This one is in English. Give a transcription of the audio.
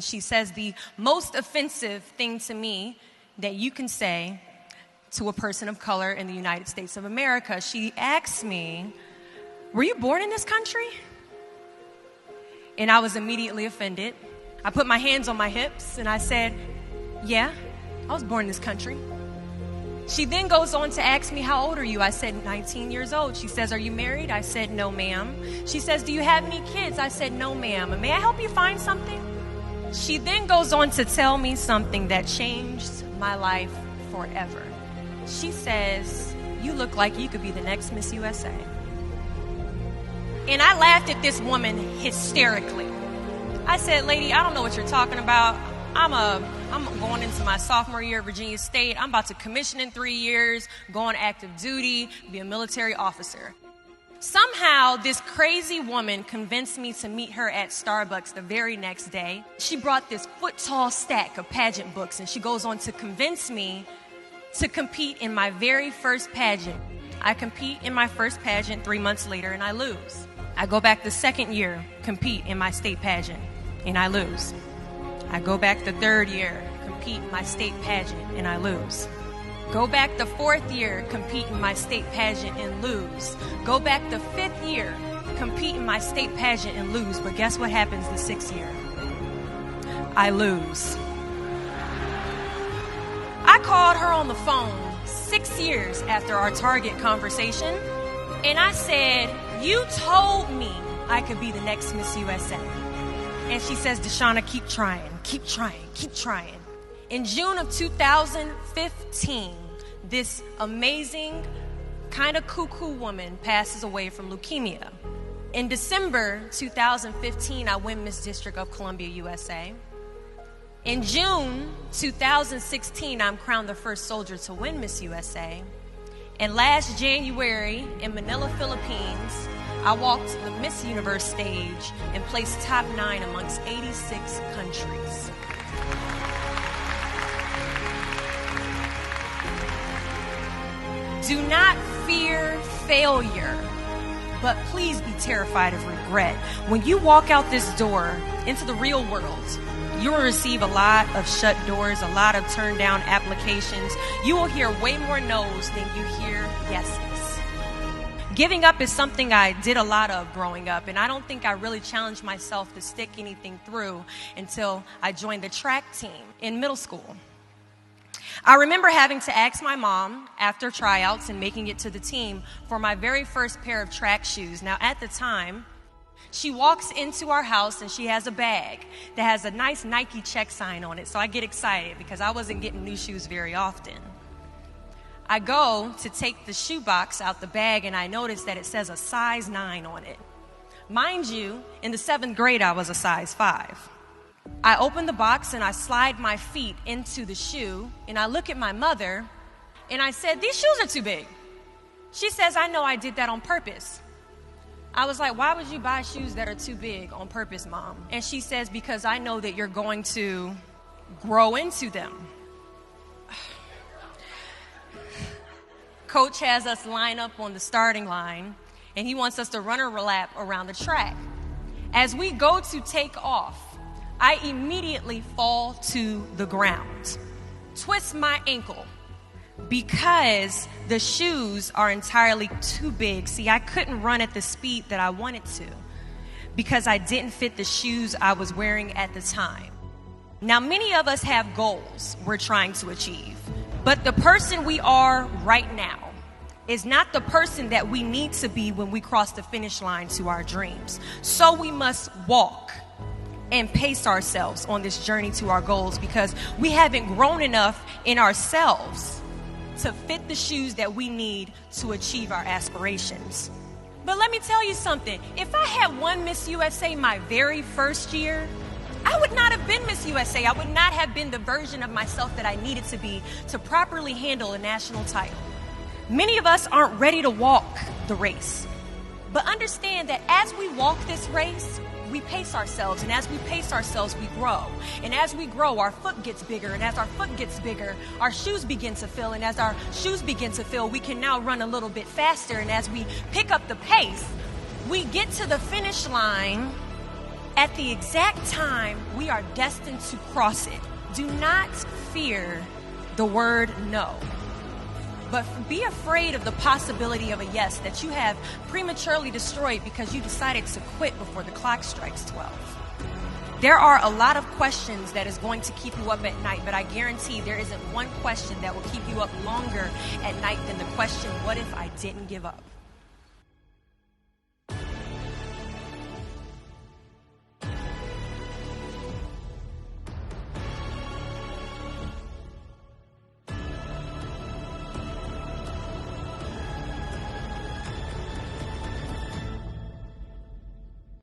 and she says the most offensive thing to me that you can say to a person of color in the United States of America. She asks me, "Were you born in this country?" And I was immediately offended. I put my hands on my hips and I said, "Yeah, I was born in this country." She then goes on to ask me, "How old are you?" I said, 19 years old. She says, "Are you married?" I said, "No, ma'am." She says, "Do you have any kids?" I said, "No, ma'am." "May I help you find something?" She then goes on to tell me something that changed my life forever. She says, "You look like you could be the next Miss USA." And I laughed at this woman hysterically. I said, "Lady, I don't know what you're talking about. I'm going into my sophomore year at Virginia State. I'm about to commission in 3 years, go on active duty, be a military officer." Somehow, this crazy woman convinced me to meet her at Starbucks the very next day. She brought this foot-tall stack of pageant books, and she goes on to convince me to compete in my very first pageant. I compete in my first pageant 3 months later, and I lose. I go back the second year, compete in my state pageant, and I lose. I go back the third year, compete in my state pageant, and I lose. Go back the fourth year, compete in my state pageant, and lose. Go back the fifth year, compete in my state pageant, and lose. But guess what happens the sixth year? I lose. I called her on the phone 6 years after our Target conversation, and I said, "You told me I could be the next Miss USA." And she says, "Deshauna, keep trying, keep trying, keep trying." In June of 2015, this amazing, kind of cuckoo woman passes away from leukemia. In December 2015, I win Miss District of Columbia, USA. In June 2016, I'm crowned the first soldier to win Miss USA. And last January in Manila, Philippines, I walked the Miss Universe stage and placed top 9 amongst 86 countries. Do not fear failure, but please be terrified of regret. When you walk out this door into the real world, you will receive a lot of shut doors, a lot of turned down applications. You will hear way more no's than you hear yeses. Giving up is something I did a lot of growing up, and I don't think I really challenged myself to stick anything through until I joined the track team in middle school. I remember having to ask my mom after tryouts and making it to the team for my very first pair of track shoes. Now, at the time, she walks into our house and she has a bag that has a nice Nike check sign on it. So I get excited because I wasn't getting new shoes very often. I go to take the shoe box out the bag and I notice that it says a size 9 on it. Mind you, in the 7th grade, I was a size 5. I open the box and I slide my feet into the shoe and I look at my mother and I said, "These shoes are too big." She says, "I know, I did that on purpose." I was like, "Why would you buy shoes that are too big on purpose, Mom?" And she says, "Because I know that you're going to grow into them." Coach has us line up on the starting line, and he wants us to run a lap around the track. As we go to take off, I immediately fall to the ground, twist my ankle, because the shoes are entirely too big. See, I couldn't run at the speed that I wanted to because I didn't fit the shoes I was wearing at the time. Now, many of us have goals we're trying to achieve, but the person we are right now is not the person that we need to be when we cross the finish line to our dreams. So we must walk and pace ourselves on this journey to our goals because we haven't grown enough in ourselves to fit the shoes that we need to achieve our aspirations. But let me tell you something. If I had won Miss USA my very first year, I would not have been Miss USA. I would not have been the version of myself that I needed to be to properly handle a national title. Many of us aren't ready to walk the race. But understand that as we walk this race, we pace ourselves, and as we pace ourselves, we grow. And as we grow, our foot gets bigger, and as our foot gets bigger, our shoes begin to fill, and as our shoes begin to fill, we can now run a little bit faster, and as we pick up the pace, we get to the finish line at the exact time we are destined to cross it. Do not fear the word no, but be afraid of the possibility of a yes that you have prematurely destroyed because you decided to quit before the clock strikes 12. There are a lot of questions that is going to keep you up at night, but I guarantee there isn't one question that will keep you up longer at night than the question, what if I didn't give up?